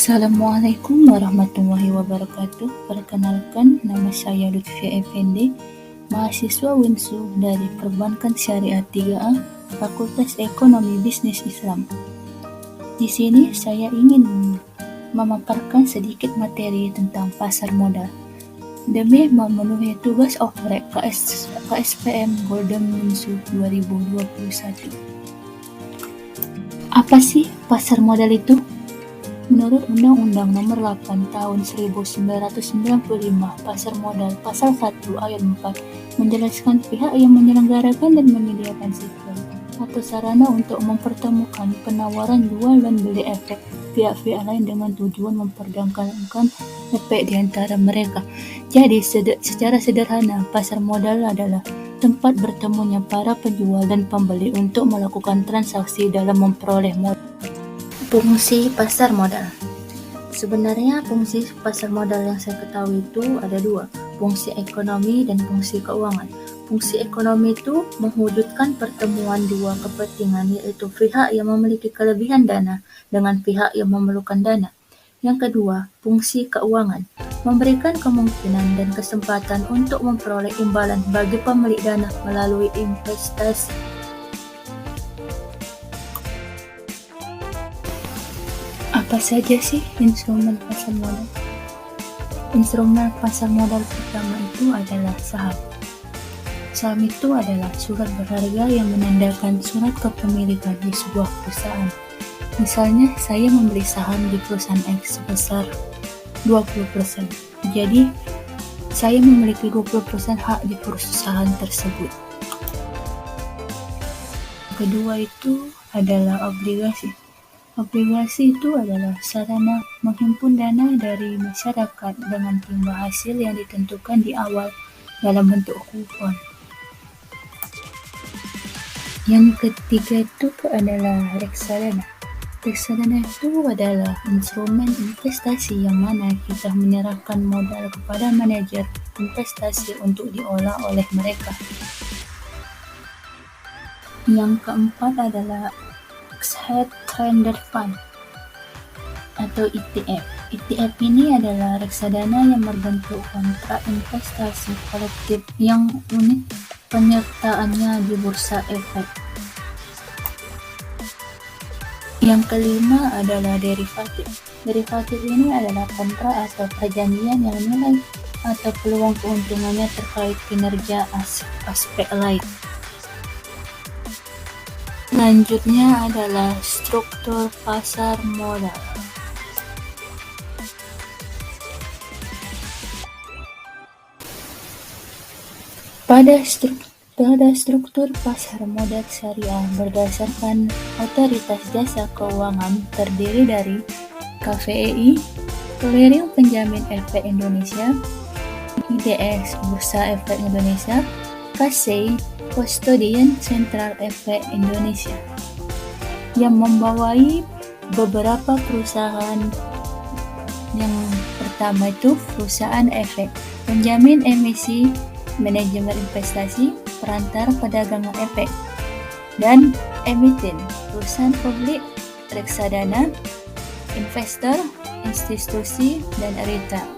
Assalamualaikum warahmatullahi wabarakatuh. Perkenalkan, nama saya Lutfia Effendi, mahasiswa Winsu dari Perbankan Syariah 3A, Fakultas Ekonomi Bisnis Islam. Di sini saya ingin memaparkan sedikit materi tentang pasar modal demi memenuhi tugas oprek KSPM Golden Winsu 2021. Apa sih pasar modal itu? Menurut Undang-Undang Nomor 8 Tahun 1995, pasar modal pasal 1 ayat 4 menjelaskan pihak yang menyelenggarakan dan menyediakan sistem atau sarana untuk mempertemukan penawaran jual dan beli efek pihak-pihak lain dengan tujuan memperdagangkan efek di antara mereka. Jadi secara sederhana, pasar modal adalah tempat bertemunya para penjual dan pembeli untuk melakukan transaksi dalam memperoleh modal. Fungsi pasar modal. Sebenarnya fungsi pasar modal yang saya ketahui itu ada dua, fungsi ekonomi dan fungsi keuangan. Fungsi ekonomi itu mewujudkan pertemuan dua kepentingan, yaitu pihak yang memiliki kelebihan dana dengan pihak yang memerlukan dana. Yang kedua, fungsi keuangan, memberikan kemungkinan dan kesempatan untuk memperoleh imbalan bagi pemilik dana melalui investasi. Apa saja sih instrumen pasar modal? Instrumen pasar modal pertama itu adalah saham. Saham itu adalah surat berharga yang menandakan surat kepemilikan di sebuah perusahaan. Misalnya, saya membeli saham di perusahaan X sebesar 20%. Jadi, saya memiliki 20% hak di perusahaan tersebut. Kedua itu adalah obligasi. Obligasi itu adalah sarana menghimpun dana dari masyarakat dengan timbal hasil yang ditentukan di awal dalam bentuk kupon. Yang ketiga itu adalah reksadana. Reksadana itu adalah instrumen investasi yang mana kita menyerahkan modal kepada manajer investasi untuk diolah oleh mereka. Yang keempat adalah Exchange Traded Fund atau ETF. ETF ini adalah reksadana yang berbentuk kontrak investasi kolektif yang unik penyertaannya di bursa efek. Yang kelima adalah derivatif. Derivatif ini adalah kontrak atau perjanjian yang nilai atau peluang keuntungannya terkait kinerja aspek lain. Selanjutnya adalah struktur pasar modal. Pada struktur pasar modal syariah berdasarkan Otoritas Jasa Keuangan terdiri dari KVEI, Clearing Penjamin Efek Indonesia, IDX Bursa Efek Indonesia, KASEI, Custodian Central Efek Indonesia, yang membawai beberapa perusahaan. Yang pertama itu perusahaan efek, penjamin emisi, manajemen investasi, perantar perdagangan efek, dan emiten, perusahaan publik, reksadana, investor, institusi, dan retail.